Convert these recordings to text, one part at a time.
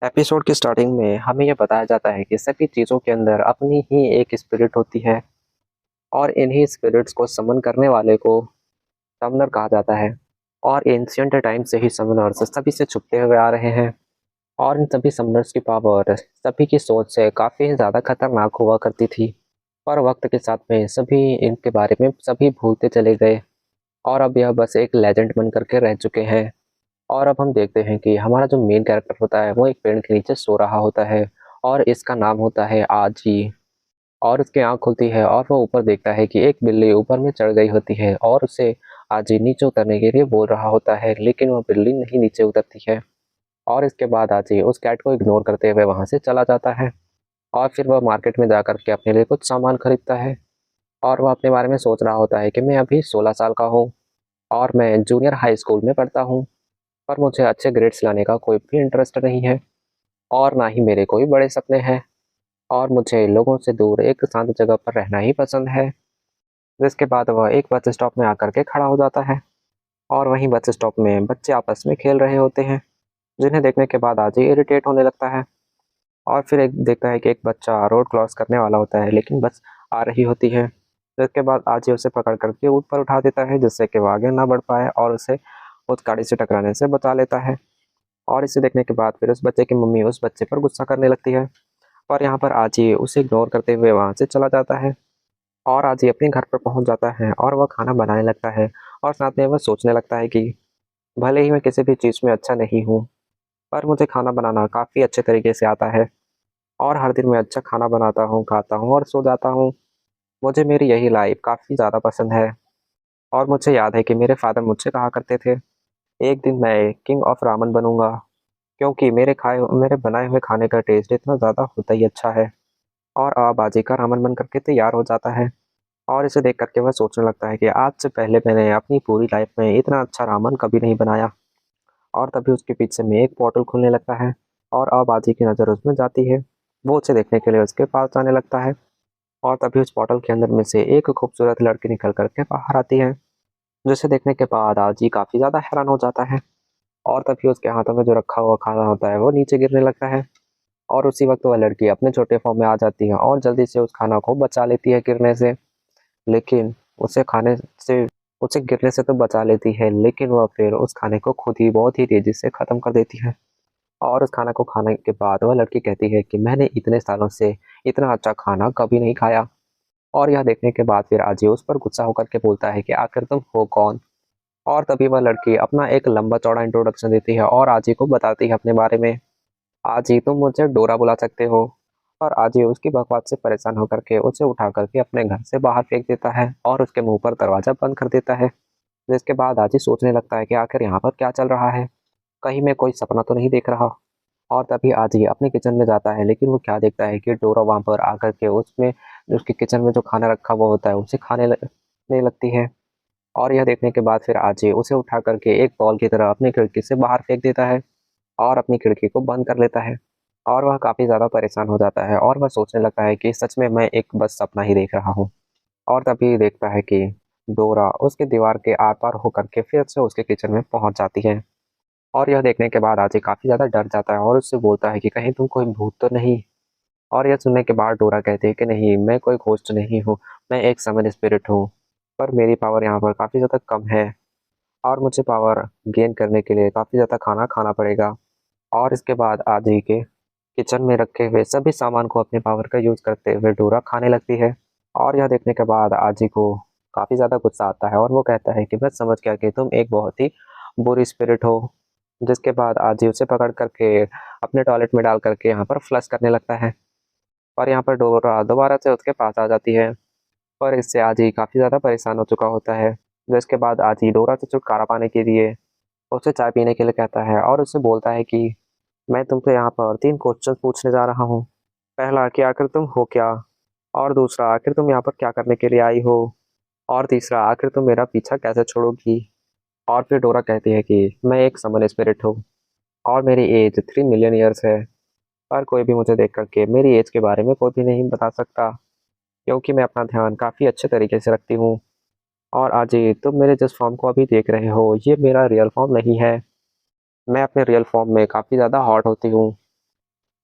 Episode की starting में हमें यह बताया जाता है कि सभी चीज़ों के अंदर अपनी ही एक स्पिरिट होती है और इन्हीं स्पिरिट्स को समन करने वाले को समनर कहा जाता है। और एंशियंट टाइम से ही समनर्स सभी से छुपते हुए आ रहे हैं और इन सभी समनर्स की पावर सभी की सोच से काफ़ी ज़्यादा खतरनाक हुआ करती थी। पर वक्त के साथ में सभी इनके बारे में सभी भूलते चले गए और अब यह बस एक लेजेंड बन करके रह चुके हैं। और अब हम देखते हैं कि हमारा जो मेन कैरेक्टर होता है वो एक पेड़ के नीचे सो रहा होता है और इसका नाम होता है आजी। और उसकी आँख खुलती है और वो ऊपर देखता है कि एक बिल्ली ऊपर में चढ़ गई होती है और उसे आजी नीचे उतरने के लिए बोल रहा होता है, लेकिन वह बिल्ली नहीं नीचे उतरती है। और इसके बाद आजी उस कैट को इग्नोर करते हुए वहाँ से चला जाता है और फिर वह मार्केट में जा कर के अपने लिए कुछ सामान खरीदता है। और वह अपने बारे में सोच रहा होता है कि मैं अभी 16 साल का हूँ और मैं जूनियर हाई स्कूल में पढ़ता हूँ, पर मुझे अच्छे ग्रेड्स लाने का कोई भी इंटरेस्ट नहीं है और ना ही मेरे कोई बड़े सपने हैं और मुझे लोगों से दूर एक शांत जगह पर रहना ही पसंद है। जिसके बाद वह एक बस स्टॉप में आकर के खड़ा हो जाता है और वहीं बस स्टॉप में बच्चे आपस में खेल रहे होते हैं, जिन्हें देखने के बाद आज ही इरिटेट होने लगता है। और फिर एक देखता है कि एक बच्चा रोड क्रॉस करने वाला होता है, लेकिन बस आ रही होती है। जिसके बाद आज ही उसे पकड़ करके ऊपर उठा देता है, जिससे कि वो आगे ना बढ़ पाए और उसे उस गाड़ी से टकराने से बचा लेता है। और इसे देखने के बाद फिर उस बच्चे की मम्मी उस बच्चे पर गुस्सा करने लगती है, पर यहाँ पर आजी उसे इग्नोर करते हुए वहाँ से चला जाता है। और आजी अपने घर पर पहुँच जाता है और वह खाना बनाने लगता है और साथ में वह सोचने लगता है कि भले ही मैं किसी भी चीज़ में अच्छा नहीं हूँ, पर मुझे खाना बनाना काफ़ी अच्छे तरीके से आता है और हर दिन मैं अच्छा खाना बनाता हूँ, खाता हूँ और सो जाता हूँ। मुझे मेरी यही लाइफ काफ़ी ज़्यादा पसंद है। और मुझे याद है कि मेरे फादर मुझसे कहा करते थे, एक दिन मैं किंग ऑफ रामन बनूंगा, क्योंकि मेरे बनाए हुए खाने का टेस्ट इतना ज़्यादा होता ही अच्छा है। और बाजी का रावण बन करके तैयार हो जाता है और इसे देख करके वह सोचने लगता है कि आज से पहले मैंने अपनी पूरी लाइफ में इतना अच्छा रावण कभी नहीं बनाया। और तभी उसके पीछे में एक पोर्टल खुलने लगता है और बाजी की नज़र उसमें जाती है। वो उसे देखने के लिए उसके पास जाने लगता है और तभी उस पोर्टल के अंदर में से एक खूबसूरत लड़की निकल करके बाहर आती है, जिसे देखने के बाद आजी काफ़ी ज़्यादा हैरान हो जाता है। और तभी उसके हाथों में जो रखा हुआ खाना होता है वो नीचे गिरने लगता है और उसी वक्त वह लड़की अपने छोटे फॉर्म में आ जाती है और जल्दी से उस खाना को बचा लेती है गिरने से। लेकिन उसे खाने से उसे गिरने से तो बचा लेती है, लेकिन वह फिर उस खाने को खुद ही बहुत ही तेजी से ख़त्म कर देती है। और उस खाना को खाने के बाद वह लड़की कहती है कि मैंने इतने सालों से इतना अच्छा खाना कभी नहीं खाया। और यह देखने के बाद फिर आजी उस पर गुस्सा होकर के बोलता है कि आखिर तुम हो कौन। और तभी वह लड़की अपना एक लंबा चौड़ा इंट्रोडक्शन देती है और आजी को बताती है अपने बारे में। आज ही तुम मुझे डोरा बुला सकते हो। और आज ही उसकी बकवास से परेशान होकर के उसे उठा करके अपने घर से बाहर फेंक देता है और उसके मुंह पर दरवाजा बंद कर देता है। जिसके बाद आज ही सोचने लगता है कि आखिर यहाँ पर क्या चल रहा है, कहीं मैं कोई सपना तो नहीं देख रहा। और तभी आज ही अपने किचन में जाता है, लेकिन वो क्या देखता है कि डोरा वहां पर आकर के उसमें उसके किचन में जो खाना रखा हुआ होता है उसे खाने लगती है। और यह देखने के बाद फिर आज ही उसे उठा करके एक बॉल की तरह अपनी खिड़की से बाहर फेंक देता है और अपनी खिड़की को बंद कर लेता है। और वह काफ़ी ज़्यादा परेशान हो जाता है और वह सोचने लगता है कि सच में मैं एक बस सपना ही देख रहा हूँ। और तभी देखता है कि डोरा उसके दीवार के आर पार होकर के फिर से उसके किचन में पहुंच जाती है। और यह देखने के बाद आजी काफ़ी ज़्यादा डर जाता है और उससे बोलता है कि कहीं तुम कोई भूत तो नहीं। और यह सुनने के बाद डोरा कहती है कि नहीं, मैं कोई घोस्ट नहीं हूँ, मैं एक समन स्पिरिट हूँ, पर मेरी पावर यहाँ पर काफ़ी ज़्यादा कम है और मुझे पावर गेन करने के लिए काफ़ी ज़्यादा खाना खाना पड़ेगा। और इसके बाद आजी के किचन में रखे हुए सभी सामान को अपने पावर का यूज करते हुए डोरा खाने लगती है। और यह देखने के बाद आजी को काफी ज्यादा गुस्सा आता है और वो कहता है कि मैं समझ गया कि तुम एक बहुत ही बुरी स्पिरिट हो। जिसके बाद आजी उसे पकड़ करके अपने टॉयलेट में डाल करके यहाँ पर फ्लश करने लगता है और यहाँ पर डोरा दोबारा से उसके पास आ जाती है। पर इससे आजी काफी ज्यादा परेशान हो चुका होता है। जिसके बाद आजी डोरा से छुटकारा पाने के लिए उसे चाय पीने के लिए कहता है और उससे बोलता है कि मैं तुमसे यहाँ पर 3 क्वेश्चन पूछने जा रहा हूँ। पहला कि आखिर तुम हो क्या? और दूसरा, आखिर तुम यहाँ पर क्या करने के लिए आई हो? और तीसरा, आखिर तुम मेरा पीछा कैसे छोड़ोगी? और फिर डोरा कहती है कि मैं एक समन स्पिरिट हूँ और मेरी एज 3 मिलियन ईयर्स है, पर कोई भी मुझे देख करके मेरी एज के बारे में कुछ भी नहीं बता सकता, क्योंकि मैं अपना ध्यान काफ़ी अच्छे तरीके से रखती हूँ। और आज ये तुम मेरे जिस फॉर्म को अभी देख रहे हो ये मेरा रियल फॉर्म नहीं है। मैं अपने रियल फॉर्म में काफ़ी ज़्यादा हॉट होती हूँ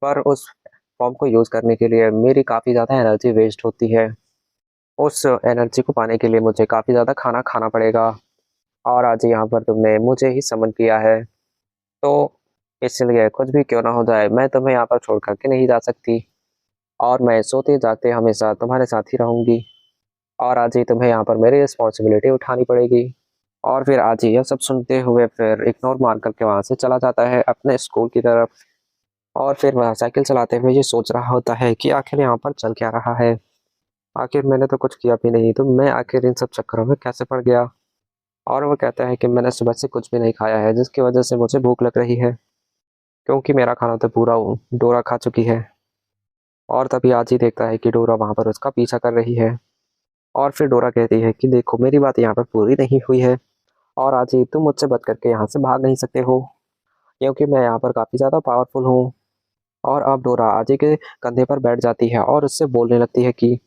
पर उस फॉर्म को यूज़ करने के लिए मेरी काफ़ी ज़्यादा एनर्जी वेस्ट होती है। उस एनर्जी को पाने के लिए मुझे काफ़ी ज़्यादा खाना खाना पड़ेगा और आज यहाँ पर तुमने मुझे ही समन किया है। तो इसलिए कुछ भी क्यों ना हो जाए, मैं तुम्हें यहाँ पर छोड़ कर के नहीं जा सकती और मैं सोते-जागते हमेशा तुम्हारे साथ ही रहूँगी और आज ही तुम्हें यहाँ पर मेरी रिस्पॉन्सिबिलिटी उठानी पड़ेगी। और फिर आज ही यह सब सुनते हुए फिर इग्नोर मार करके वहाँ से चला जाता है अपने स्कूल की तरफ और फिर वह साइकिल चलाते हुए ये सोच रहा होता है कि आखिर यहाँ पर चल क्या रहा है? आखिर मैंने तो कुछ किया भी नहीं, तो मैं आखिर इन सब चक्करों में कैसे पड़ गया? और वो कहता है कि मैंने सुबह से कुछ भी नहीं खाया है, जिसकी वजह से मुझे भूख लग रही है, क्योंकि मेरा खाना तो पूरा डोरा खा चुकी है। और तभी आज ही देखता है कि डोरा वहाँ पर उसका पीछा कर रही है और फिर डोरा कहती है कि देखो मेरी बात यहाँ पर पूरी नहीं हुई है और आज ही तुम मुझसे बच करके यहाँ से भाग नहीं सकते हो, क्योंकि मैं यहाँ पर काफ़ी ज़्यादा पावरफुल हूँ। और अब डोरा आजी के कंधे पर बैठ जाती है और उससे बोलने लगती है कि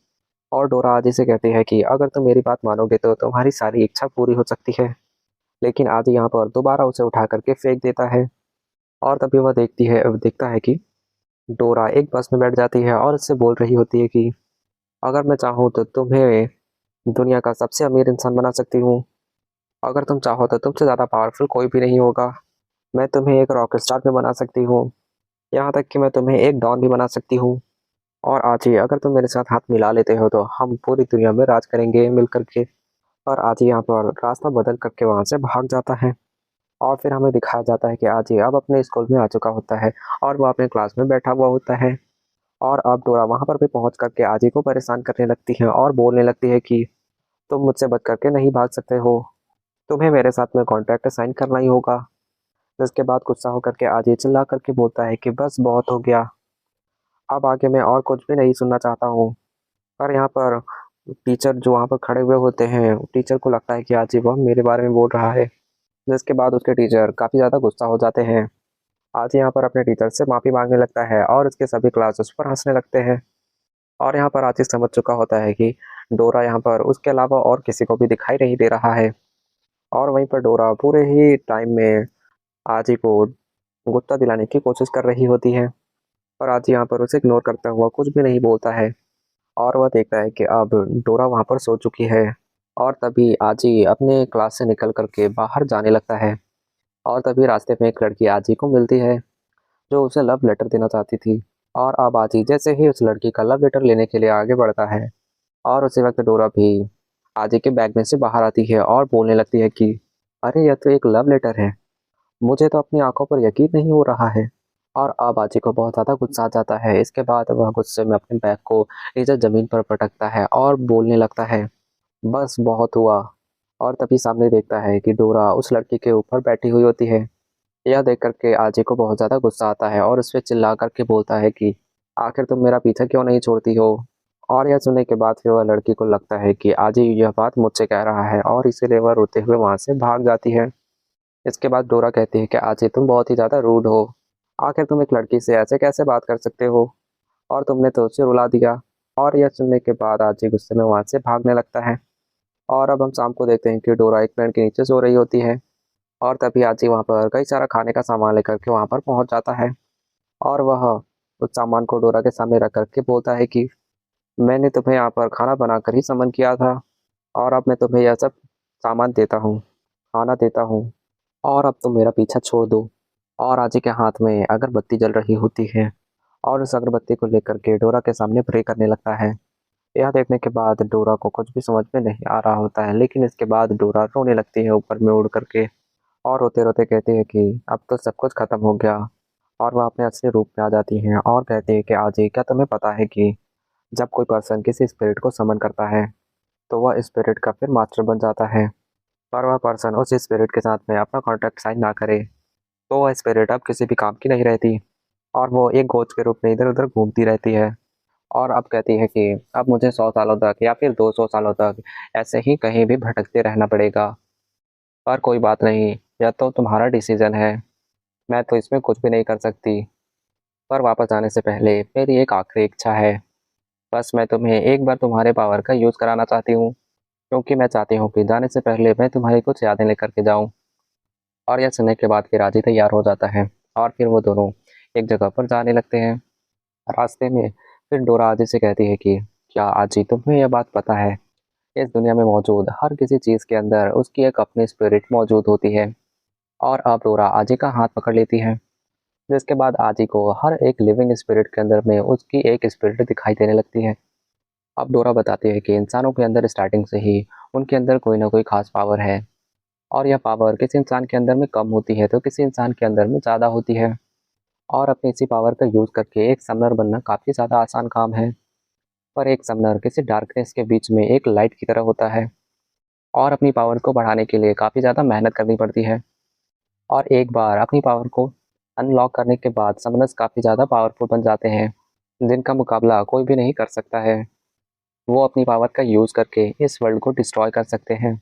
और डोरा आजी से कहती है कि अगर तुम मेरी बात मानोगे तो तुम्हारी सारी इच्छा पूरी हो सकती है। लेकिन आजी यहाँ पर दोबारा उसे उठा करके फेंक देता है और तभी वह देखता है कि डोरा एक बस में बैठ जाती है और उससे बोल रही होती है कि अगर मैं चाहूँ तो तुम्हें दुनिया का सबसे अमीर इंसान बना सकती हूँ। अगर तुम चाहो तो तुमसे ज़्यादा पावरफुल कोई भी नहीं होगा। मैं तुम्हें एक रॉक स्टार भी बना सकती हूँ, यहाँ तक कि मैं तुम्हें एक डॉन भी बना सकती हूँ। और आज ही अगर तुम मेरे साथ हाथ मिला लेते हो तो हम पूरी दुनिया में राज करेंगे मिल करके। और आज ही यहाँ पर रास्ता बदल करके वहाँ से भाग जाता है और फिर हमें दिखाया जाता है कि आज ही अब अपने स्कूल में आ चुका होता है और वो अपने क्लास में बैठा हुआ होता है। और अब डोरा वहाँ पर भी पहुँच करके आज ही को परेशान करने लगती है और बोलने लगती है कि तुम मुझसे बच करके नहीं भाग सकते हो, तुम्हें मेरे साथ में कॉन्ट्रैक्ट साइन करना ही होगा। जिसके बाद गुस्सा होकर के आज ये चिल्ला करके बोलता है कि बस बहुत हो गया, अब आगे मैं और कुछ भी नहीं सुनना चाहता हूँ। पर यहाँ पर टीचर जो वहाँ पर खड़े हुए होते हैं, टीचर को लगता है कि आज ये वह मेरे बारे में बोल रहा है। जिसके बाद उसके टीचर काफ़ी ज़्यादा गुस्सा हो जाते हैं। आज यहाँ पर अपने टीचर से माफ़ी मांगने लगता है और उसके सभी क्लास उस पर हंसने लगते हैं। और यहाँ पर आतिश समझ चुका होता है कि डोरा यहाँ पर उसके अलावा और किसी को भी दिखाई नहीं दे रहा है। और वहीं पर डोरा पूरे ही टाइम में आजी को गुस्सा दिलाने की कोशिश कर रही होती है, पर आजी यहाँ पर उसे इग्नोर करता हुआ कुछ भी नहीं बोलता है। और वह देखता है कि अब डोरा वहाँ पर सो चुकी है और तभी आजी अपने क्लास से निकल करके बाहर जाने लगता है और तभी रास्ते में एक लड़की आजी को मिलती है जो उसे लव लेटर देना चाहती थी। और अब आजी जैसे ही उस लड़की का लव लेटर लेने के लिए आगे बढ़ता है और उसी वक्त डोरा भी आजी के बैग में से बाहर आती है और बोलने लगती है कि अरे यह तो एक लव लेटर है, मुझे तो अपनी आंखों पर यकीन नहीं हो रहा है। और अब आजी को बहुत ज़्यादा गुस्सा आ जाता है। इसके बाद वह गुस्से में अपने बैग को नीचे ज़मीन पर पटकता है और बोलने लगता है बस बहुत हुआ। और तभी सामने देखता है कि डोरा उस लड़की के ऊपर बैठी हुई होती है। यह देख करके आजी को बहुत ज़्यादा गुस्सा आता है और उस पर चिल्ला करके बोलता है कि आखिर तुम मेरा पीछा क्यों नहीं छोड़ती हो। और यह सुनने के बाद फिर वह लड़की को लगता है कि आजी यह बात मुझसे कह रहा है और इसीलिए वह रोते हुए वहाँ से भाग जाती है। इसके बाद डोरा कहती है कि आजी तुम बहुत ही ज़्यादा रूड हो, आखिर तुम एक लड़की से ऐसे कैसे बात कर सकते हो और तुमने तो उसे रुला दिया। और यह सुनने के बाद आजी गुस्से में वहाँ से भागने लगता है। और अब हम शाम को देखते हैं कि डोरा एक पेड़ के नीचे सो रही होती है और तभी आजी वहाँ पर कई सारा खाने का सामान लेकर के वहाँ पर पहुँच जाता है और वह उस सामान को डोरा के सामने रख करके बोलता है कि मैंने तुम्हें यहाँ पर खाना बनाकर ही समन किया था और अब मैं तुम्हें यह सब सामान देता हूँ, खाना देता हूँ और अब तुम मेरा पीछा छोड़ दो। और आजी के हाथ में अगरबत्ती जल रही होती है और उस अगरबत्ती को लेकर के डोरा के सामने प्रे करने लगता है। यह देखने के बाद डोरा को कुछ भी समझ में नहीं आ रहा होता है, लेकिन इसके बाद डोरा रोने लगती है ऊपर में उड़ करके और रोते रोते कहती है कि अब तो सब कुछ खत्म हो गया। और वह अपने असली रूप में आ जाती हैं और कहती है कि आजी क्या तुम्हें पता है कि जब कोई पर्सन किसी स्पिरिट को समन करता है तो वह स्पिरिट का फिर मास्टर बन जाता है। पर वह पर्सन उस स्पिरिट के साथ में अपना कॉन्ट्रैक्ट साइन ना करे तो वह स्पिरिट अब किसी भी काम की नहीं रहती और वो एक गोच के रूप में इधर उधर घूमती रहती है। और अब कहती है कि अब मुझे 100 सालों तक या फिर 200 सालों तक ऐसे ही कहीं भी भटकते रहना पड़ेगा। पर कोई बात नहीं, यह तो तुम्हारा डिसीजन है, मैं तो इसमें कुछ भी नहीं कर सकती। पर वापस आने से पहले मेरी एक आखिरी इच्छा है, बस मैं तुम्हें एक बार तुम्हारे पावर का यूज़ कराना चाहती हूँ, क्योंकि मैं चाहती हूँ कि जाने से पहले मैं तुम्हारी कुछ यादें लेकर के जाऊँ। और यह सुनने के बाद फिर राजी तैयार हो जाता है और फिर वो दोनों एक जगह पर जाने लगते हैं। रास्ते में फिर डोरा आजी से कहती है कि क्या आजी तुम्हें यह बात पता है, इस दुनिया में मौजूद हर किसी चीज़ के अंदर उसकी एक अपनी स्पिरिट मौजूद होती है। और अब डोरा आजी का हाथ पकड़ लेती है, जिसके बाद आजी को हर एक लिविंग स्पिरिट के अंदर में उसकी एक स्पिरिट दिखाई देने लगती है। अब डोरा बताती है कि इंसानों के अंदर स्टार्टिंग से ही उनके अंदर कोई ना कोई खास पावर है, और यह पावर किसी इंसान के अंदर में कम होती है तो किसी इंसान के अंदर में ज़्यादा होती है। और अपनी इसी पावर का यूज़ करके एक समनर बनना काफ़ी ज़्यादा आसान काम है। पर एक समनर किसी डार्कनेस के बीच में एक लाइट की तरह होता है, और अपनी पावर को बढ़ाने के लिए काफ़ी ज़्यादा मेहनत करनी पड़ती है। और एक बार अपनी पावर को अनलॉक करने के बाद समनर्स काफ़ी ज़्यादा पावरफुल बन जाते हैं, जिनका मुकाबला कोई भी नहीं कर सकता है। वो अपनी पावर का यूज़ करके इस वर्ल्ड को डिस्ट्रॉय कर सकते हैं,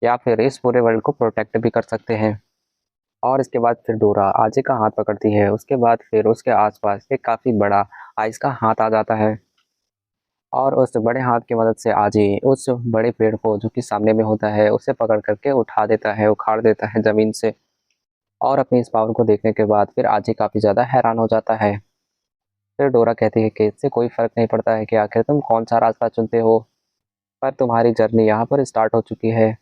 या फिर इस पूरे वर्ल्ड को प्रोटेक्ट भी कर सकते हैं। और इसके बाद फिर डोरा आजी का हाथ पकड़ती है, उसके बाद फिर उसके आसपास एक काफ़ी बड़ा आइस का हाथ आ जाता है, और उस बड़े हाथ की मदद से आजी उस बड़े पेड़ को जो कि सामने में होता है उसे पकड़ करके उठा देता है, उखाड़ देता है ज़मीन से। और अपनी इस पावर को देखने के बाद फिर आजी काफ़ी ज़्यादा हैरान हो जाता है। फिर डोरा कहती है कि इससे कोई फ़र्क नहीं पड़ता है कि आखिर तुम कौन सा रास्ता चुनते हो, पर तुम्हारी जर्नी यहाँ पर स्टार्ट हो चुकी है।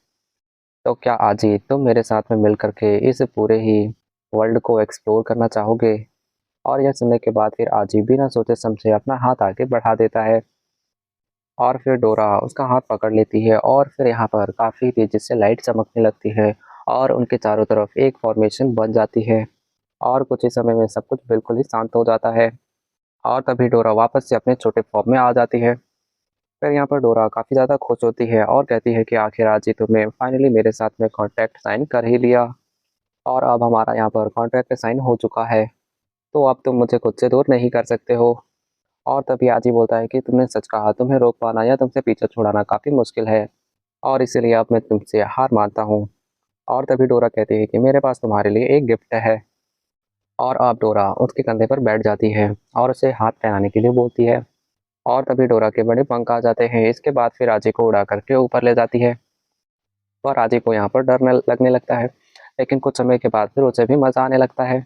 तो क्या आजी तुम मेरे साथ में मिल करके इस पूरे ही वर्ल्ड को एक्सप्लोर करना चाहोगे? और यह सुनने के बाद फिर आजी बिना सोचे समझे अपना हाथ आगे बढ़ा देता है, और फिर डोरा उसका हाथ पकड़ लेती है, और फिर यहाँ पर काफ़ी तेज़ी से लाइट चमकने लगती है, और उनके चारों तरफ एक फॉर्मेशन बन जाती है, और कुछ ही समय में सब कुछ बिल्कुल ही शांत हो जाता है। और तभी डोरा वापस से अपने छोटे फॉर्म में आ जाती है। फिर यहाँ पर डोरा काफ़ी ज़्यादा खुश होती है और कहती है कि आखिर आज ही तुमने फाइनली मेरे साथ में कॉन्ट्रैक्ट साइन कर ही लिया, और अब हमारा यहाँ पर कॉन्ट्रैक्ट साइन हो चुका है, तो अब तुम मुझे खुद से दूर नहीं कर सकते हो। और तभी आजी बोलता है कि तुमने सच कहा, तुम्हें रोक पाना या तुमसे पीछे छुड़ाना काफ़ी मुश्किल है, और इसीलिए अब मैं तुमसे हार मानता हूँ। और तभी डोरा कहती है कि मेरे पास तुम्हारे लिए एक गिफ्ट है। और अब डोरा उसके कंधे पर बैठ जाती है और उसे हाथ फैलाने के लिए बोलती है, और तभी डोरा के बड़े पंख आ जाते हैं। इसके बाद फिर आजी को उड़ा करके ऊपर ले जाती है, और आजी को यहाँ पर डर लगने लगता है, लेकिन कुछ समय के बाद फिर उसे भी मज़ा आने लगता है।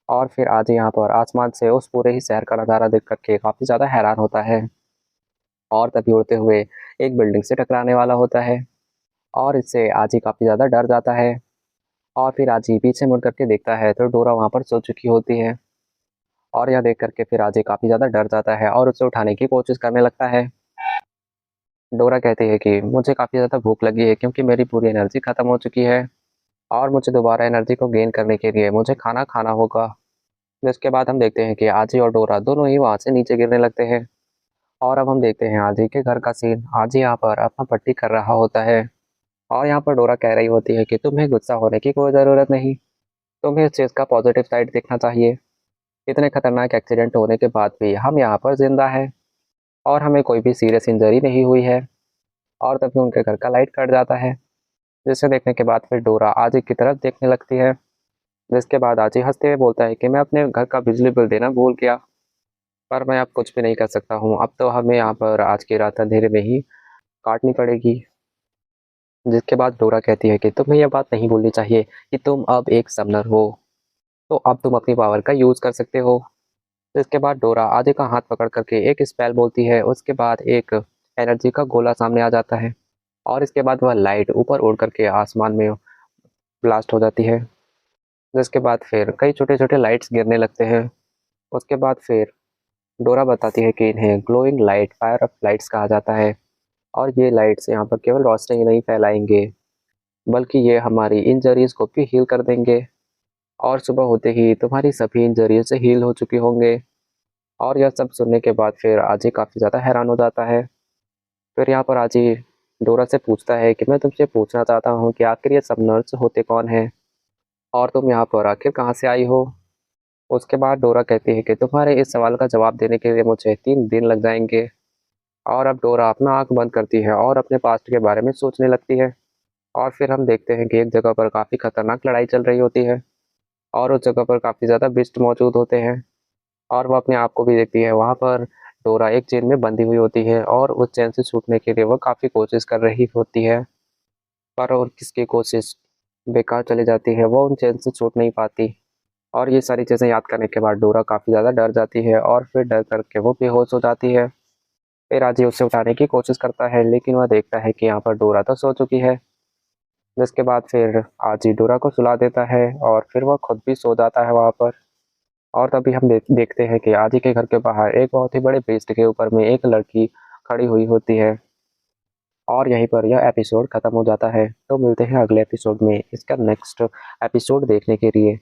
और फिर आजी यहाँ पर आसमान से उस पूरे ही शहर का नज़ारा देख करके काफ़ी ज़्यादा हैरान होता है, और तभी उड़ते हुए एक बिल्डिंग से टकराने वाला होता है, और इससे आजी काफ़ी ज़्यादा डर जाता है। और फिर आजी पीछे मुड़ करके देखता है तो डोरा वहाँ पर सो चुकी होती है, और यह देख करके फिर आजी काफ़ी ज़्यादा डर जाता है और उसे उठाने की कोशिश करने लगता है। डोरा कहती है कि मुझे काफ़ी ज़्यादा भूख लगी है, क्योंकि मेरी पूरी एनर्जी ख़त्म हो चुकी है, और मुझे दोबारा एनर्जी को गेन करने के लिए मुझे खाना खाना होगा। जिसके बाद हम देखते हैं कि आजी और डोरा दोनों ही वहाँ से नीचे गिरने लगते हैं, और अब हम देखते हैं आजी के घर का सीन। आजी यहाँ पर अपना पट्टी कर रहा होता है, और यहाँ पर डोरा कह रही होती है कि तुम्हें गुस्सा होने की कोई ज़रूरत नहीं, तुम्हें इस चीज़ का पॉजिटिव साइड देखना चाहिए। इतने खतरनाक एक्सीडेंट होने के बाद भी हम यहाँ पर जिंदा हैं, और हमें कोई भी सीरियस इंजरी नहीं हुई है। और तभी उनके घर का लाइट कट जाता है, जिसे देखने के बाद फिर डोरा आजी की तरफ देखने लगती है। जिसके बाद आजी हंसते हुए बोलता है कि मैं अपने घर का बिजली बिल देना भूल गया, पर मैं अब कुछ भी नहीं कर सकता हूँ, अब तो हमें यहाँ पर आज की रात अंधेरे में ही काटनी पड़ेगी। जिसके बाद डोरा कहती है कि तुम्हें यह बात नहीं भूलनी चाहिए कि तुम अब एक समनर हो, तो अब तुम अपनी पावर का यूज़ कर सकते हो। इसके बाद डोरा आधे का हाथ पकड़ करके एक स्पेल बोलती है, उसके बाद एक एनर्जी का गोला सामने आ जाता है, और इसके बाद वह लाइट ऊपर उड़ करके आसमान में ब्लास्ट हो जाती है। जिसके बाद फिर कई छोटे छोटे लाइट्स गिरने लगते हैं। उसके बाद फिर डोरा बताती है कि इन्हें glowing light, fire of lights कहा जाता है, और ये लाइट्स यहाँ पर केवल रोशनी ही नहीं फैलाएंगे, बल्कि ये हमारी इंजरीज को भी हील कर देंगे, और सुबह होते ही तुम्हारी सभी इंजरीज से हील हो चुकी होंगे। और यह सब सुनने के बाद फिर आजी काफ़ी ज़्यादा हैरान हो जाता है। फिर यहाँ पर आजी डोरा से पूछता है कि मैं तुमसे पूछना चाहता हूँ कि आखिर ये सब नर्स होते कौन हैं, और तुम यहाँ पर आखिर कहाँ से आई हो। उसके बाद डोरा कहती है कि तुम्हारे इस सवाल का जवाब देने के लिए मुझे 3 दिन लग जाएंगे। और अब डोरा अपना आँख बंद करती है और अपने पास्ट के बारे में सोचने लगती है, और फिर हम देखते हैं कि एक जगह पर काफ़ी खतरनाक लड़ाई चल रही होती है, और उस जगह पर काफ़ी ज़्यादा बिस्ट मौजूद होते हैं, और वो अपने आप को भी देखती है। वहाँ पर डोरा एक चेन में बंधी हुई होती है, और उस चेन से छूटने के लिए वो काफ़ी कोशिश कर रही होती है, पर और किसकी कोशिश बेकार चली जाती है, वो उन चेन से छूट नहीं पाती। और ये सारी चीज़ें याद करने के बाद डोरा काफ़ी ज़्यादा डर जाती है और फिर डर करके वो बेहोश हो जाती है। फिर आजी उसे उठाने की कोशिश करता है, लेकिन वह देखता है कि यहाँ पर डोरा तो सो चुकी है। जिसके बाद फिर आजी डोरा को सुला देता है और फिर वह खुद भी सो जाता है वहाँ पर। और तभी हम देखते हैं कि आजी के घर के बाहर एक बहुत ही बड़े ब्रिज के ऊपर में एक लड़की खड़ी हुई होती है। और यहीं पर यह एपिसोड खत्म हो जाता है। तो मिलते हैं अगले एपिसोड में इसका नेक्स्ट एपिसोड देखने के लिए।